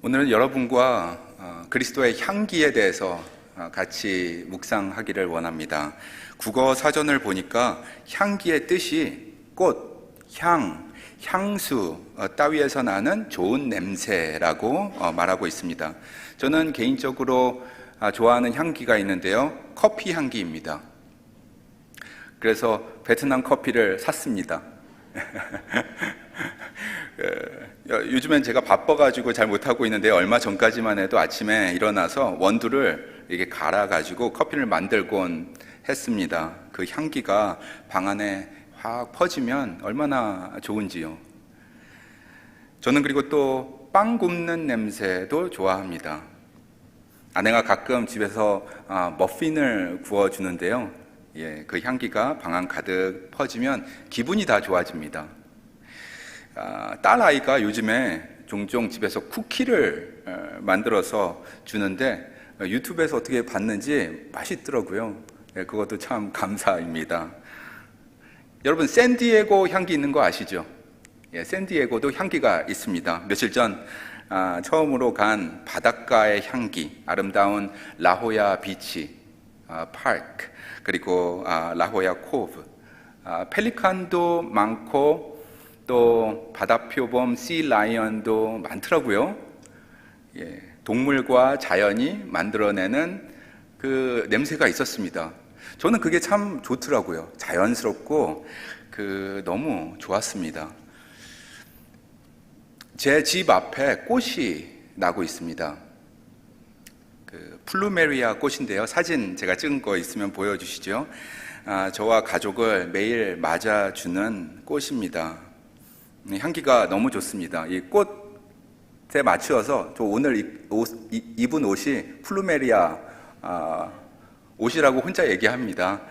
오늘은 여러분과 그리스도의 향기에 대해서 같이 묵상하기를 원합니다. 국어 사전을 보니까 향기의 뜻이 꽃, 향, 향수 따위에서 나는 좋은 냄새라고 말하고 있습니다. 저는 개인적으로 좋아하는 향기가 있는데요, 커피 향기입니다. 그래서 베트남 커피를 샀습니다. 요즘엔 제가 바빠가지고 잘 못하고 있는데, 얼마 전까지만 해도 아침에 일어나서 원두를 이렇게 갈아가지고 커피를 만들곤 했습니다. 그 향기가 방 안에 확 퍼지면 얼마나 좋은지요. 저는 그리고 또 빵 굽는 냄새도 좋아합니다. 아내가 가끔 집에서 머핀을 구워주는데요, 그 향기가 방 안 가득 퍼지면 기분이 다 좋아집니다. 딸 아이가 요즘에 종종 집에서 쿠키를 만들어서 주는데, 유튜브에서 어떻게 봤는지 맛있더라고요. 그것도 참 감사입니다. 여러분, 샌디에고 향기 있는 거 아시죠? 샌디에고도 향기가 있습니다. 며칠 전 처음으로 간 바닷가의 향기, 아름다운 라호야 비치 파크, 그리고 라호야 코브, 펠리칸도 많고 또 바다표범 씨라이언도 많더라고요. 동물과 자연이 만들어내는 그 냄새가 있었습니다. 저는 그게 참 좋더라고요. 자연스럽고 너무 좋았습니다. 제 집 앞에 꽃이 나고 있습니다. 플루메리아 꽃인데요, 사진 제가 찍은 거 있으면 보여주시죠. 저와 가족을 매일 맞아주는 꽃입니다. 향기가 너무 좋습니다. 이 꽃에 맞추어서 저 오늘 입은 옷이 플루메리아 옷이라고 혼자 얘기합니다.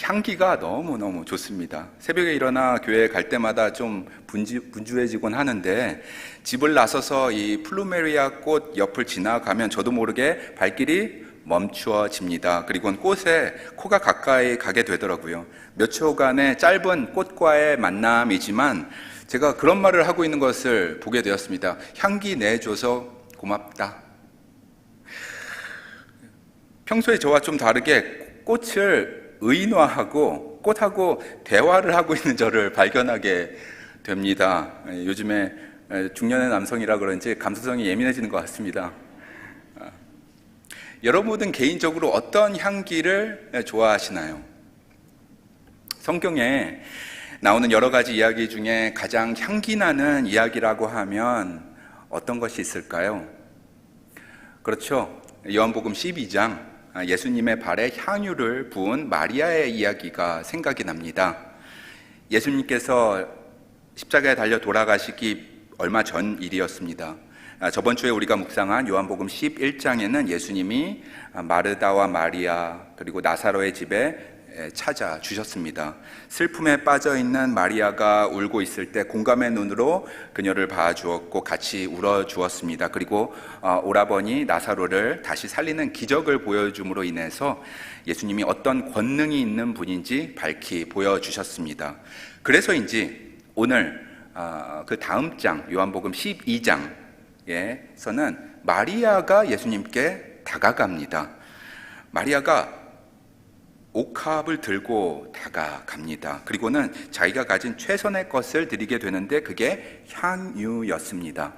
향기가 너무너무 좋습니다. 새벽에 일어나 교회에 갈 때마다 좀 분주해지곤 하는데, 집을 나서서 이 플루메리아 꽃 옆을 지나가면 저도 모르게 발길이 멈추어집니다. 그리고 꽃에 코가 가까이 가게 되더라고요. 몇 초간의 짧은 꽃과의 만남이지만 제가 그런 말을 하고 있는 것을 보게 되었습니다. 향기 내줘서 고맙다. 평소에 저와 좀 다르게 꽃을 의인화하고 꽃하고 대화를 하고 있는 저를 발견하게 됩니다. 요즘에 중년의 남성이라 그런지 감수성이 예민해지는 것 같습니다. 여러분은 개인적으로 어떤 향기를 좋아하시나요? 성경에 나오는 여러 가지 이야기 중에 가장 향기나는 이야기라고 하면 어떤 것이 있을까요? 그렇죠. 요한복음 12장, 예수님의 발에 향유를 부은 마리아의 이야기가 생각이 납니다. 예수님께서 십자가에 달려 돌아가시기 얼마 전 일이었습니다. 저번 주에 우리가 묵상한 요한복음 11장에는 예수님이 마르다와 마리아 그리고 나사로의 집에 찾아주셨습니다. 슬픔에 빠져있는 마리아가 울고 있을 때 공감의 눈으로 그녀를 봐주었고 같이 울어주었습니다. 그리고 오라버니 나사로를 다시 살리는 기적을 보여줌으로 인해서 예수님이 어떤 권능이 있는 분인지 밝히 보여주셨습니다. 그래서인지 오늘 그 다음 장 요한복음 12장에서는 마리아가 예수님께 다가갑니다. 마리아가 옥합을 들고 다가갑니다. 그리고는 자기가 가진 최선의 것을 드리게 되는데 그게 향유였습니다.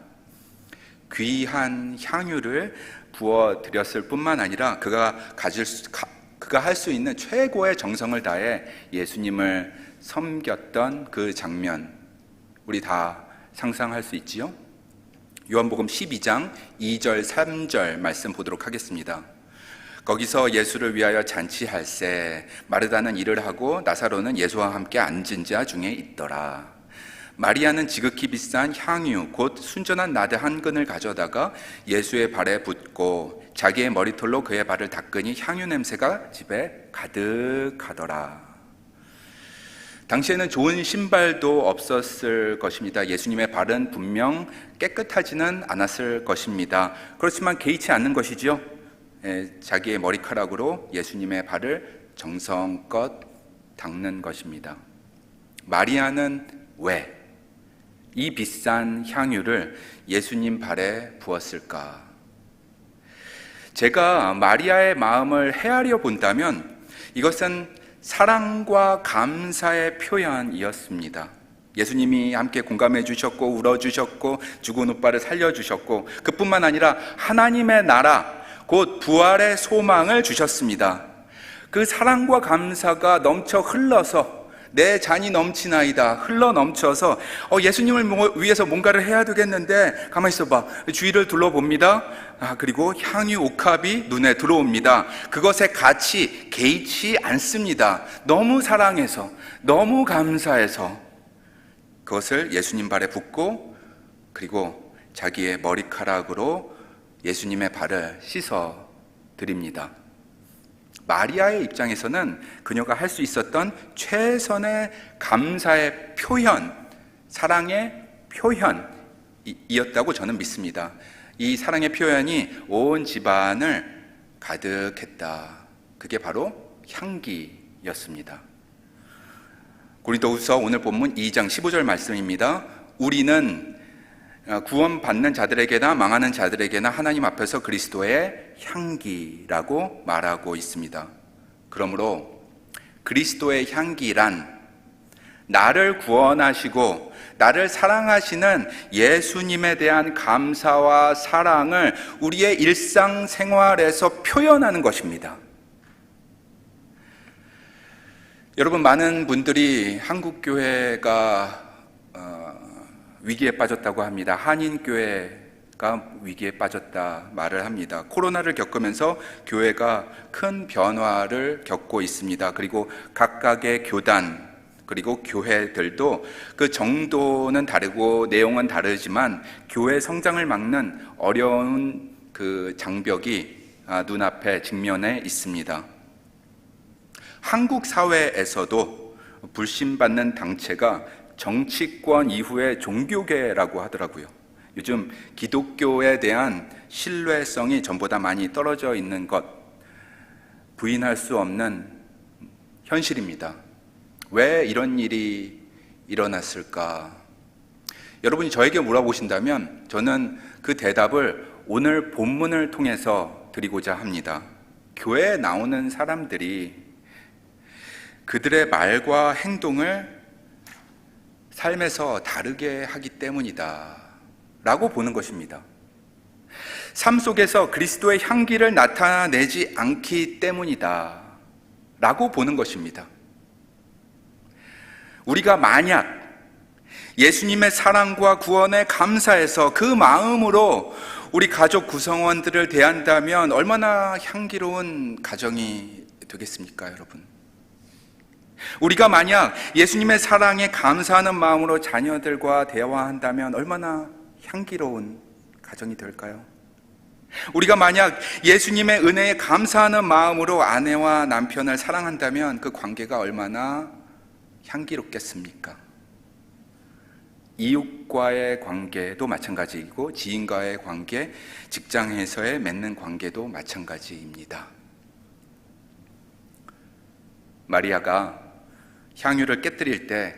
귀한 향유를 부어드렸을 뿐만 아니라 그가 할 수 있는 최고의 정성을 다해 예수님을 섬겼던 그 장면, 우리 다 상상할 수 있지요? 요한복음 12장 2절 3절 말씀 보도록 하겠습니다. 거기서 예수를 위하여 잔치할세 마르다는 일을 하고 나사로는 예수와 함께 앉은 자 중에 있더라. 마리아는 지극히 비싼 향유 곧 순전한 나드 한 근을 가져다가 예수의 발에 붓고 자기의 머리털로 그의 발을 닦으니 향유 냄새가 집에 가득하더라. 당시에는 좋은 신발도 없었을 것입니다. 예수님의 발은 분명 깨끗하지는 않았을 것입니다. 그렇지만 개의치 않는 것이지요. 자기의 머리카락으로 예수님의 발을 정성껏 닦는 것입니다. 마리아는 왜 이 비싼 향유를 예수님 발에 부었을까? 제가 마리아의 마음을 헤아려 본다면 이것은 사랑과 감사의 표현이었습니다. 예수님이 함께 공감해 주셨고 울어주셨고 죽은 오빠를 살려주셨고 그뿐만 아니라 하나님의 나라 곧 부활의 소망을 주셨습니다. 그 사랑과 감사가 넘쳐 흘러서 내 잔이 넘치나이다 흘러 넘쳐서 예수님을 위해서 뭔가를 해야 되겠는데 가만히 있어봐 주위를 둘러봅니다. 그리고 향유 옥합이 눈에 들어옵니다. 그것의 가치 개의치 않습니다. 너무 사랑해서 너무 감사해서 그것을 예수님 발에 붓고 그리고 자기의 머리카락으로 예수님의 발을 씻어 드립니다. 마리아의 입장에서는 그녀가 할 수 있었던 최선의 감사의 표현, 사랑의 표현이었다고 저는 믿습니다. 이 사랑의 표현이 온 집안을 가득했다. 그게 바로 향기였습니다. 고린도후서 오늘 본문 2장 15절 말씀입니다. 우리는 구원받는 자들에게나 망하는 자들에게나 하나님 앞에서 그리스도의 향기라고 말하고 있습니다. 그러므로 그리스도의 향기란 나를 구원하시고 나를 사랑하시는 예수님에 대한 감사와 사랑을 우리의 일상생활에서 표현하는 것입니다. 여러분, 많은 분들이 한국교회가 위기에 빠졌다고 합니다. 한인교회가 위기에 빠졌다 말을 합니다. 코로나를 겪으면서 교회가 큰 변화를 겪고 있습니다. 그리고 각각의 교단 그리고 교회들도 그 정도는 다르고 내용은 다르지만 교회 성장을 막는 어려운 그 장벽이 눈앞에 직면해 있습니다. 한국 사회에서도 불신받는 당체가 정치권 이후의 종교계라고 하더라고요. 요즘 기독교에 대한 신뢰성이 전보다 많이 떨어져 있는 것 부인할 수 없는 현실입니다. 왜 이런 일이 일어났을까? 여러분이 저에게 물어보신다면 저는 그 대답을 오늘 본문을 통해서 드리고자 합니다. 교회에 나오는 사람들이 그들의 말과 행동을 삶에서 다르게 하기 때문이다 라고 보는 것입니다. 삶 속에서 그리스도의 향기를 나타내지 않기 때문이다 라고 보는 것입니다. 우리가 만약 예수님의 사랑과 구원에 감사해서 그 마음으로 우리 가족 구성원들을 대한다면 얼마나 향기로운 가정이 되겠습니까, 여러분? 우리가 만약 예수님의 사랑에 감사하는 마음으로 자녀들과 대화한다면 얼마나 향기로운 가정이 될까요? 우리가 만약 예수님의 은혜에 감사하는 마음으로 아내와 남편을 사랑한다면 그 관계가 얼마나 향기롭겠습니까? 이웃과의 관계도 마찬가지이고 지인과의 관계, 직장에서의 맺는 관계도 마찬가지입니다. 마리아가 향유를 깨뜨릴 때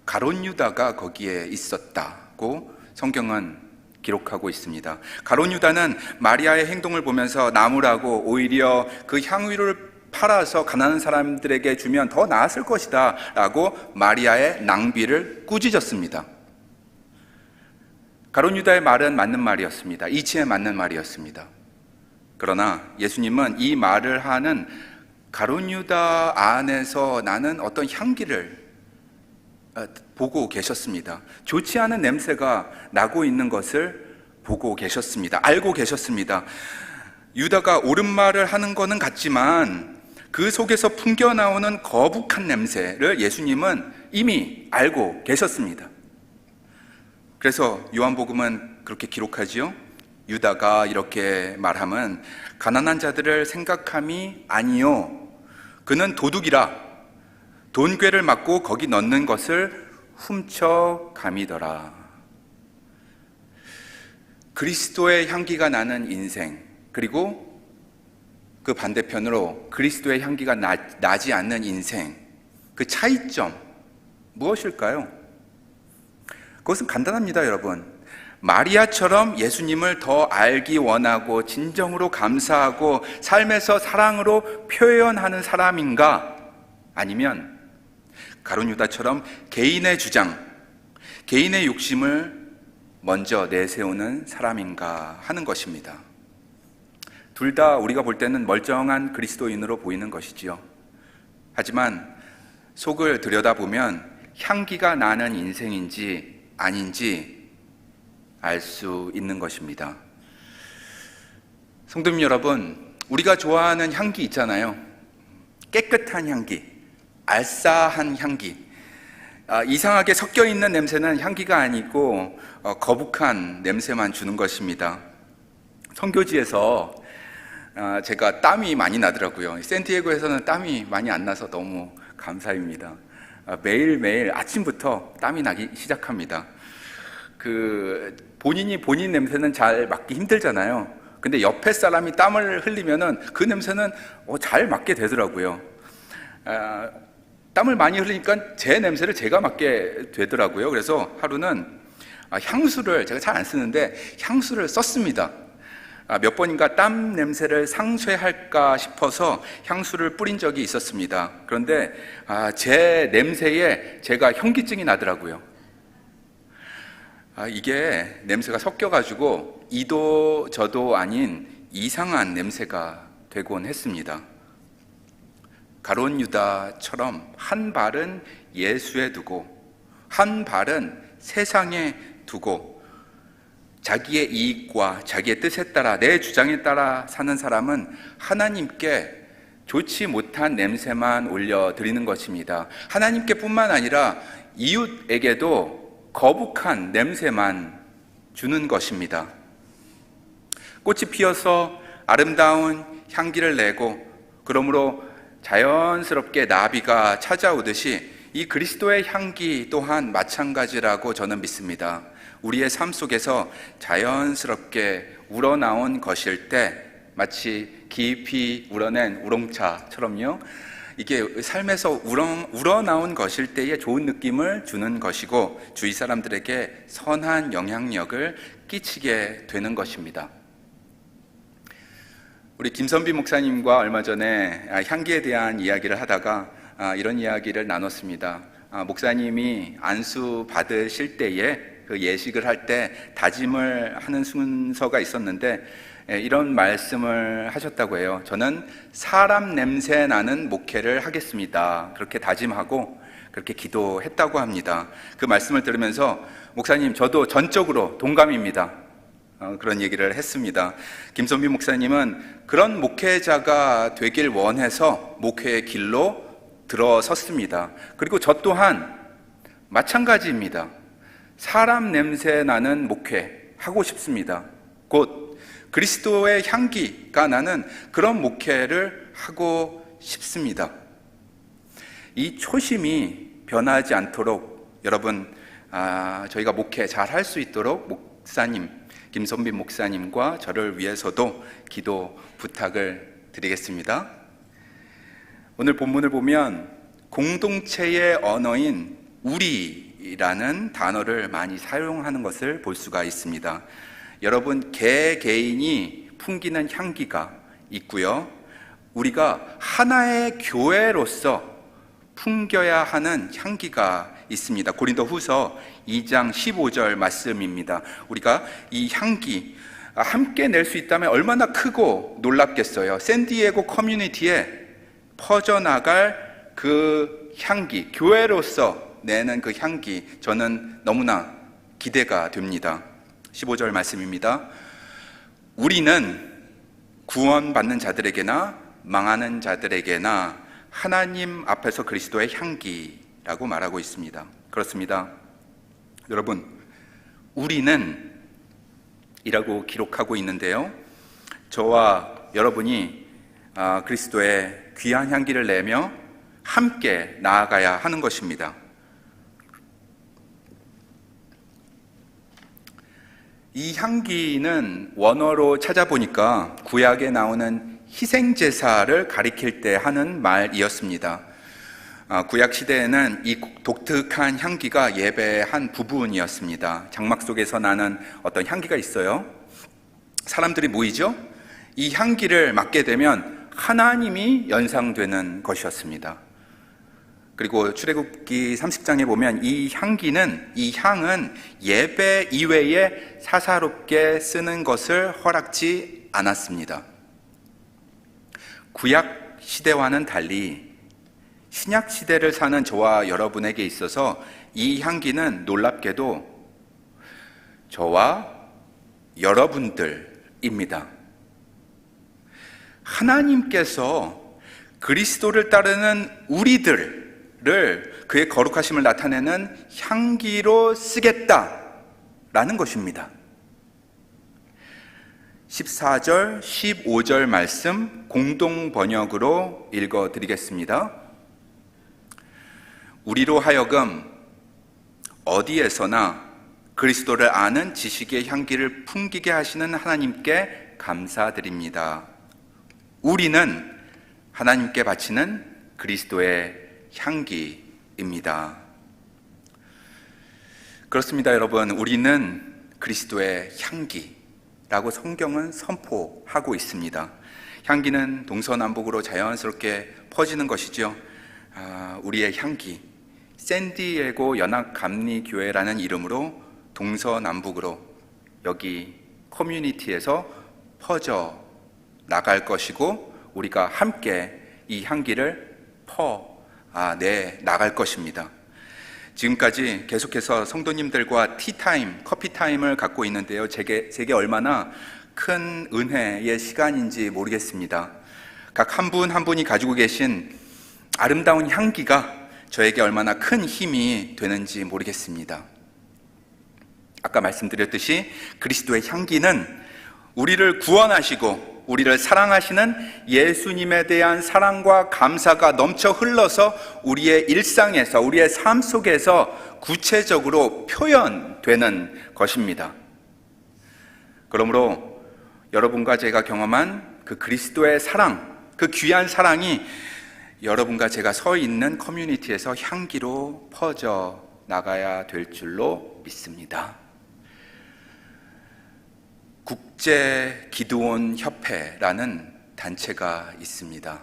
가룟 유다가 거기에 있었다고 성경은 기록하고 있습니다. 가룟 유다는 마리아의 행동을 보면서 나무라고 오히려 그 향유를 팔아서 가난한 사람들에게 주면 더 나았을 것이다 라고 마리아의 낭비를 꾸짖었습니다. 가룟 유다의 말은 맞는 말이었습니다. 이치에 맞는 말이었습니다. 그러나 예수님은 이 말을 하는 가룟 유다 안에서 나는 어떤 향기를 보고 계셨습니다. 좋지 않은 냄새가 나고 있는 것을 보고 계셨습니다. 알고 계셨습니다. 유다가 옳은 말을 하는 것은 같지만 그 속에서 풍겨나오는 거북한 냄새를 예수님은 이미 알고 계셨습니다. 그래서 요한복음은 그렇게 기록하지요. 유다가 이렇게 말하면 가난한 자들을 생각함이 아니요 그는 도둑이라 돈괴를 맞고 거기 넣는 것을 훔쳐감이더라. 그리스도의 향기가 나는 인생, 그리고 그 반대편으로 그리스도의 향기가 나지 않는 인생, 그 차이점 무엇일까요? 그것은 간단합니다, 여러분. 마리아처럼 예수님을 더 알기 원하고 진정으로 감사하고 삶에서 사랑으로 표현하는 사람인가? 아니면 가룟 유다처럼 개인의 주장, 개인의 욕심을 먼저 내세우는 사람인가 하는 것입니다. 둘 다 우리가 볼 때는 멀쩡한 그리스도인으로 보이는 것이지요. 하지만 속을 들여다보면 향기가 나는 인생인지 아닌지 알 수 있는 것입니다. 성도님 여러분, 우리가 좋아하는 향기 있잖아요. 깨끗한 향기, 알싸한 향기. 이상하게 섞여 있는 냄새는 향기가 아니고 거북한 냄새만 주는 것입니다. 선교지에서 제가 땀이 많이 나더라고요. 샌디에고에서는 땀이 많이 안 나서 너무 감사입니다. 매일매일 아침부터 땀이 나기 시작합니다. 본인이 본인 냄새는 잘 맡기 힘들잖아요. 근데 옆에 사람이 땀을 흘리면은 그 냄새는 잘 맡게 되더라고요. 땀을 많이 흘리니까 제 냄새를 제가 맡게 되더라고요. 그래서 하루는 향수를, 제가 잘 안 쓰는데 향수를 썼습니다. 몇 번인가 땀 냄새를 상쇄할까 싶어서 향수를 뿌린 적이 있었습니다. 그런데 제 냄새에 제가 현기증이 나더라고요. 이게 냄새가 섞여가지고 이도 저도 아닌 이상한 냄새가 되곤 했습니다. 가룟 유다처럼 한 발은 예수에 두고 한 발은 세상에 두고 자기의 이익과 자기의 뜻에 따라, 내 주장에 따라 사는 사람은 하나님께 좋지 못한 냄새만 올려드리는 것입니다. 하나님께 뿐만 아니라 이웃에게도 거북한 냄새만 주는 것입니다. 꽃이 피어서 아름다운 향기를 내고 그러므로 자연스럽게 나비가 찾아오듯이 이 그리스도의 향기 또한 마찬가지라고 저는 믿습니다. 우리의 삶 속에서 자연스럽게 우러나온 것일 때 마치 깊이 우러낸 우롱차처럼요, 이게 삶에서 우러나온 것일 때의 좋은 느낌을 주는 것이고 주위 사람들에게 선한 영향력을 끼치게 되는 것입니다. 우리 김선비 목사님과 얼마 전에 향기에 대한 이야기를 하다가 이런 이야기를 나눴습니다. 목사님이 안수 받으실 때에 그 예식을 할 때 다짐을 하는 순서가 있었는데 이런 말씀을 하셨다고 해요. 저는 사람 냄새 나는 목회를 하겠습니다. 그렇게 다짐하고 그렇게 기도했다고 합니다. 그 말씀을 들으면서 목사님, 저도 전적으로 동감입니다. 그런 얘기를 했습니다. 김선비 목사님은 그런 목회자가 되길 원해서 목회의 길로 들어섰습니다. 그리고 저 또한 마찬가지입니다. 사람 냄새 나는 목회 하고 싶습니다. 곧 그리스도의 향기가 나는 그런 목회를 하고 싶습니다. 이 초심이 변하지 않도록 여러분, 저희가 목회 잘 할 수 있도록 목사님, 김선빈 목사님과 저를 위해서도 기도 부탁을 드리겠습니다. 오늘 본문을 보면 공동체의 언어인 우리라는 단어를 많이 사용하는 것을 볼 수가 있습니다. 여러분, 개개인이 풍기는 향기가 있고요, 우리가 하나의 교회로서 풍겨야 하는 향기가 있습니다. 고린도후서 2장 15절 말씀입니다. 우리가 이 향기 함께 낼 수 있다면 얼마나 크고 놀랍겠어요. 샌디에고 커뮤니티에 퍼져나갈 그 향기, 교회로서 내는 그 향기, 저는 너무나 기대가 됩니다. 15절 말씀입니다. 우리는 구원받는 자들에게나 망하는 자들에게나 하나님 앞에서 그리스도의 향기라고 말하고 있습니다. 그렇습니다. 여러분, 우리는 이라고 기록하고 있는데요, 저와 여러분이 그리스도의 귀한 향기를 내며 함께 나아가야 하는 것입니다. 이 향기는 원어로 찾아보니까 구약에 나오는 희생제사를 가리킬 때 하는 말이었습니다. 구약 시대에는 이 독특한 향기가 예배의 한 부분이었습니다. 장막 속에서 나는 어떤 향기가 있어요. 사람들이 모이죠. 이 향기를 맡게 되면 하나님이 연상되는 것이었습니다. 그리고 출애굽기 30장에 보면 이 향은 예배 이외에 사사롭게 쓰는 것을 허락지 않았습니다. 구약 시대와는 달리 신약 시대를 사는 저와 여러분에게 있어서 이 향기는 놀랍게도 저와 여러분들입니다. 하나님께서 그리스도를 따르는 우리들을 그의 거룩하심을 나타내는 향기로 쓰겠다라는 것입니다. 14절, 15절 말씀 공동 번역으로 읽어드리겠습니다. 우리로 하여금 어디에서나 그리스도를 아는 지식의 향기를 풍기게 하시는 하나님께 감사드립니다. 우리는 하나님께 바치는 그리스도의 향기입니다. 그렇습니다, 여러분. 우리는 그리스도의 향기라고 성경은 선포하고 있습니다. 향기는 동서남북으로 자연스럽게 퍼지는 것이죠. 우리의 향기, 샌디에고 연합감리교회라는 이름으로 동서남북으로 여기 커뮤니티에서 퍼져 나갈 것이고, 우리가 함께 이 향기를 내 나갈 것입니다. 지금까지 계속해서 성도님들과 티타임, 커피타임을 갖고 있는데요, 제게 얼마나 큰 은혜의 시간인지 모르겠습니다. 각 한 분 한 분이 가지고 계신 아름다운 향기가 저에게 얼마나 큰 힘이 되는지 모르겠습니다. 아까 말씀드렸듯이 그리스도의 향기는 우리를 구원하시고 우리를 사랑하시는 예수님에 대한 사랑과 감사가 넘쳐 흘러서 우리의 일상에서, 우리의 삶 속에서 구체적으로 표현되는 것입니다. 그러므로 여러분과 제가 경험한 그 그리스도의 사랑, 그 귀한 사랑이 여러분과 제가 서 있는 커뮤니티에서 향기로 퍼져 나가야 될 줄로 믿습니다. 국제기도원협회라는 단체가 있습니다.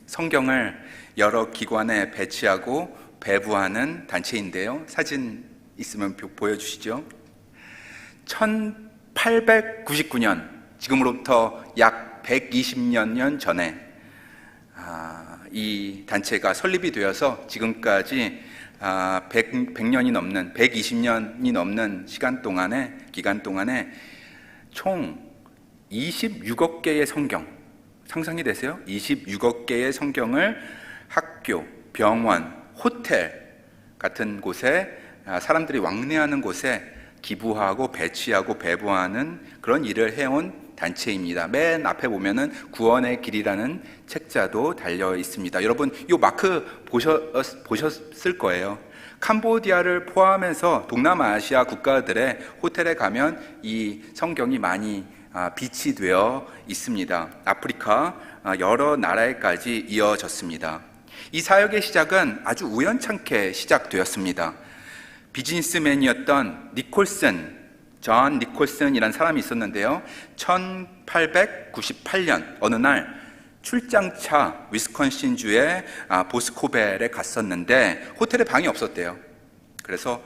성경을 여러 기관에 배치하고 배부하는 단체인데요, 사진 있으면 보여주시죠. 1899년, 지금으로부터 약 120년 전에 이 단체가 설립이 되어서 지금까지 100년이 넘는, 120년이 넘는 기간 동안에 총 26억 개의 성경, 상상이 되세요? 26억 개의 성경을 학교, 병원, 호텔 같은 곳에, 사람들이 왕래하는 곳에 기부하고 배치하고 배부하는 그런 일을 해온 단체입니다. 맨 앞에 보면은 구원의 길이라는 책자도 달려 있습니다. 여러분, 이 마크 보셨을 거예요. 캄보디아를 포함해서 동남아시아 국가들의 호텔에 가면 이 성경이 많이 비치되어 있습니다. 아프리카 여러 나라에까지 이어졌습니다. 이 사역의 시작은 아주 우연찮게 시작되었습니다. 비즈니스맨이었던 존 니콜슨이라는 사람이 있었는데요, 1898년 어느 날 출장차 위스콘신주의 보스코벨에 갔었는데 호텔에 방이 없었대요. 그래서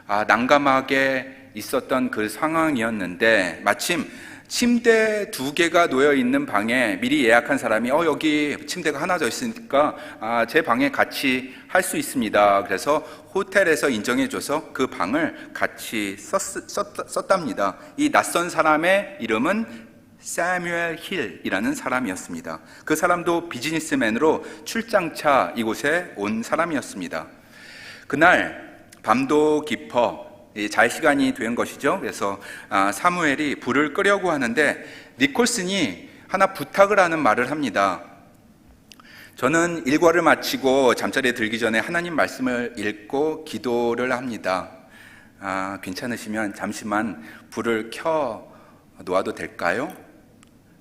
난감하게 있었던 그 상황이었는데, 마침 침대 2개가 놓여 있는 방에 미리 예약한 사람이 여기 침대가 하나 더 있으니까 제 방에 같이 할 수 있습니다. 그래서 호텔에서 인정해줘서 그 방을 같이 썼답니다. 이 낯선 사람의 이름은 사뮤엘 힐이라는 사람이었습니다. 그 사람도 비즈니스맨으로 출장차 이곳에 온 사람이었습니다. 그날 밤도 깊어 잘 시간이 된 것이죠. 그래서 사무엘이 불을 끄려고 하는데 니콜슨이 하나 부탁을 하는 말을 합니다. 저는 일과를 마치고 잠자리에 들기 전에 하나님 말씀을 읽고 기도를 합니다. 괜찮으시면 잠시만 불을 켜 놓아도 될까요?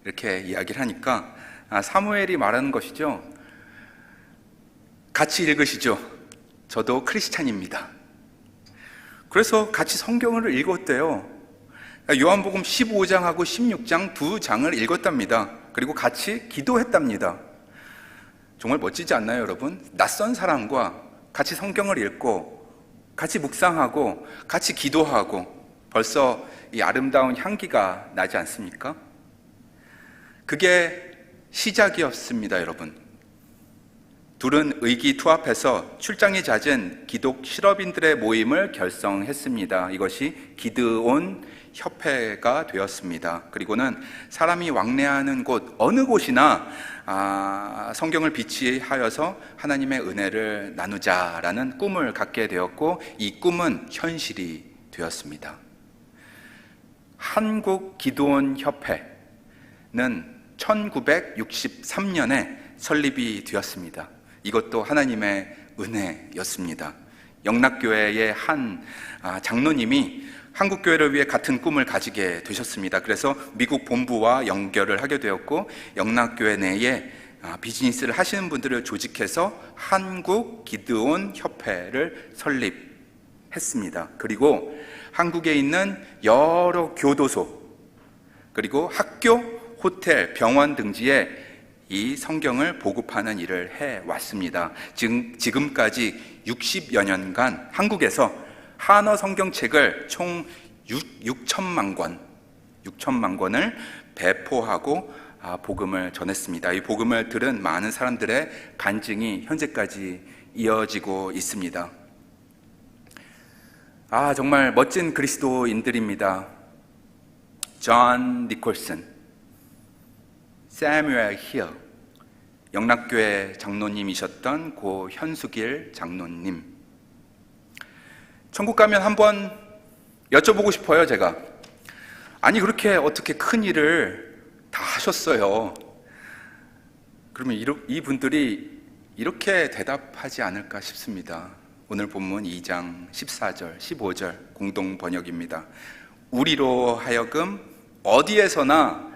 이렇게 이야기를 하니까 사무엘이 말하는 것이죠. 같이 읽으시죠? 저도 크리스찬입니다. 그래서 같이 성경을 읽었대요. 요한복음 15장하고 16장 두 장을 읽었답니다. 그리고 같이 기도했답니다. 정말 멋지지 않나요, 여러분? 낯선 사람과 같이 성경을 읽고 같이 묵상하고 같이 기도하고 벌써 이 아름다운 향기가 나지 않습니까? 그게 시작이었습니다, 여러분. 둘은 의기투합해서 출장이 잦은 기독 실업인들의 모임을 결성했습니다. 이것이 기드온 협회가 되었습니다. 그리고는 사람이 왕래하는 곳 어느 곳이나 성경을 비치하여서 하나님의 은혜를 나누자라는 꿈을 갖게 되었고, 이 꿈은 현실이 되었습니다. 한국 기드온 협회는 1963년에 설립이 되었습니다. 이것도 하나님의 은혜였습니다. 영락교회의 한 장로님이 한국교회를 위해 같은 꿈을 가지게 되셨습니다. 그래서 미국 본부와 연결을 하게 되었고, 영락교회 내에 비즈니스를 하시는 분들을 조직해서 한국 기드온 협회를 설립했습니다. 그리고 한국에 있는 여러 교도소, 그리고 학교, 호텔, 병원 등지에 이 성경을 보급하는 일을 해왔습니다. 지금까지 60여 년간 한국에서 한어 성경책을 총 6천만 권을 배포하고 복음을 전했습니다. 이 복음을 들은 많은 사람들의 간증이 현재까지 이어지고 있습니다. 정말 멋진 그리스도인들입니다. 존 니콜슨, 세뮤엘 힐, 영락교회 장로님이셨던 고 현수길 장로님. 천국 가면 한번 여쭤보고 싶어요, 제가. 아니, 그렇게 어떻게 큰 일을 다 하셨어요? 그러면 이분들이 이렇게 대답하지 않을까 싶습니다. 오늘 본문 2장 14절, 15절 공동 번역입니다. 우리로 하여금 어디에서나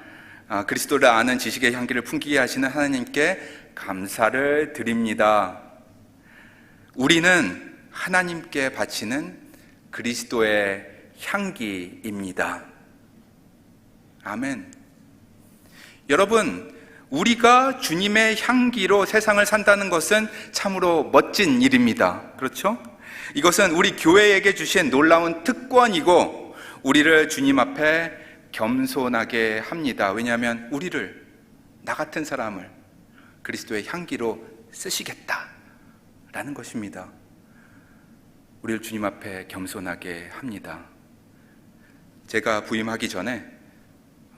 그리스도를 아는 지식의 향기를 풍기게 하시는 하나님께 감사를 드립니다. 우리는 하나님께 바치는 그리스도의 향기입니다. 아멘. 여러분, 우리가 주님의 향기로 세상을 산다는 것은 참으로 멋진 일입니다. 그렇죠? 이것은 우리 교회에게 주신 놀라운 특권이고, 우리를 주님 앞에 겸손하게 합니다. 왜냐하면 우리를, 나 같은 사람을 그리스도의 향기로 쓰시겠다라는 것입니다. 우리를 주님 앞에 겸손하게 합니다. 제가 부임하기 전에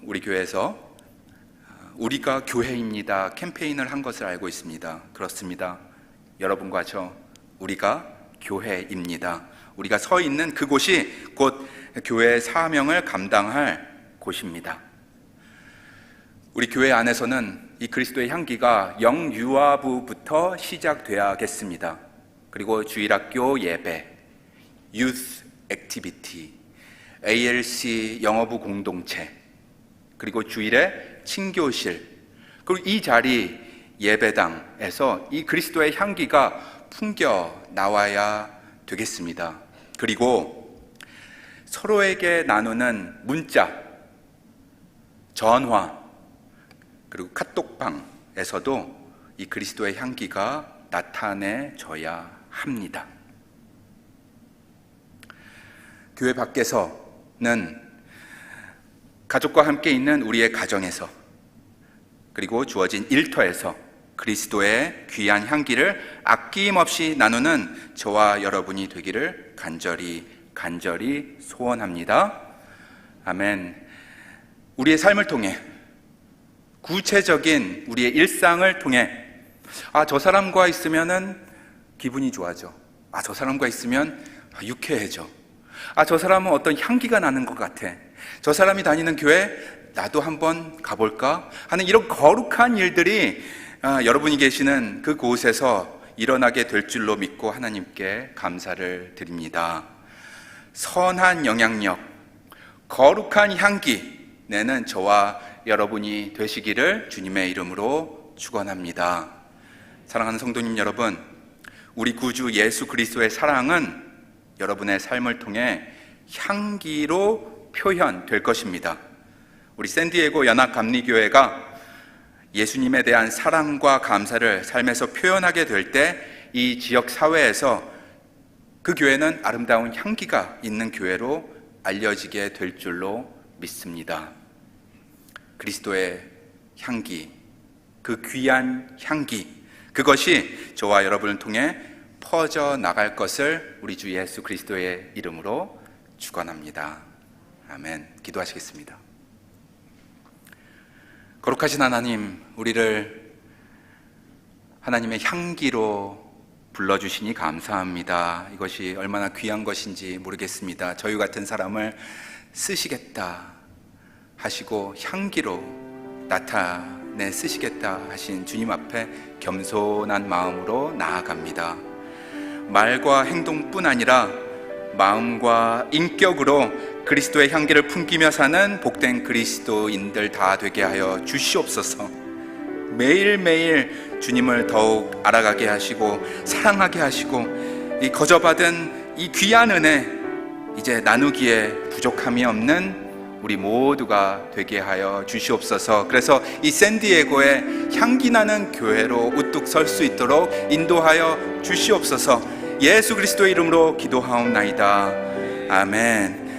우리 교회에서 우리가 교회입니다 캠페인을 한 것을 알고 있습니다. 그렇습니다. 여러분과 저, 우리가 교회입니다. 우리가 서 있는 그곳이 곧 교회의 사명을 감당할 곳입니다. 우리 교회 안에서는 이 그리스도의 향기가 영유아부부터 시작돼야겠습니다. 그리고 주일학교 예배, 유스 액티비티, ALC 영어부 공동체, 그리고 주일에 친교실, 그리고 이 자리 예배당에서 이 그리스도의 향기가 풍겨 나와야 되겠습니다. 그리고 서로에게 나누는 문자, 전화, 그리고 카톡방에서도 이 그리스도의 향기가 나타내져야 합니다. 교회 밖에서는 가족과 함께 있는 우리의 가정에서, 그리고 주어진 일터에서 그리스도의 귀한 향기를 아낌없이 나누는 저와 여러분이 되기를 간절히 소원합니다. 아멘. 우리의 삶을 통해, 구체적인 우리의 일상을 통해, 저 사람과 있으면은 기분이 좋아져. 저 사람과 있으면 유쾌해져. 저 사람은 어떤 향기가 나는 것 같아. 저 사람이 다니는 교회 나도 한번 가볼까 하는 이런 거룩한 일들이 여러분이 계시는 그곳에서 일어나게 될 줄로 믿고 하나님께 감사를 드립니다. 선한 영향력, 거룩한 향기 내는 저와 여러분이 되시기를 주님의 이름으로 축원합니다. 사랑하는 성도님 여러분, 우리 구주 예수 그리스도의 사랑은 여러분의 삶을 통해 향기로 표현될 것입니다. 우리 샌디에고 연합감리교회가 예수님에 대한 사랑과 감사를 삶에서 표현하게 될 때 이 지역 사회에서 그 교회는 아름다운 향기가 있는 교회로 알려지게 될 줄로 믿습니다. 그리스도의 향기, 그 귀한 향기, 그것이 저와 여러분을 통해 퍼져나갈 것을 우리 주 예수 그리스도의 이름으로 축원합니다. 아멘. 기도하시겠습니다. 거룩하신 하나님, 우리를 하나님의 향기로 불러주시니 감사합니다. 이것이 얼마나 귀한 것인지 모르겠습니다. 저희 같은 사람을 쓰시겠다 하시고 향기로 나타내 쓰시겠다 하신 주님 앞에 겸손한 마음으로 나아갑니다. 말과 행동뿐 아니라 마음과 인격으로 그리스도의 향기를 풍기며 사는 복된 그리스도인들 다 되게 하여 주시옵소서. 매일매일 주님을 더욱 알아가게 하시고 사랑하게 하시고 이 거저받은 이 귀한 은혜 이제 나누기에 부족함이 없는 우리 모두가 되게 하여 주시옵소서. 그래서 이 샌디에고의 향기나는 교회로 우뚝 설 수 있도록 인도하여 주시옵소서. 예수 그리스도의 이름으로 기도하옵나이다. 아멘.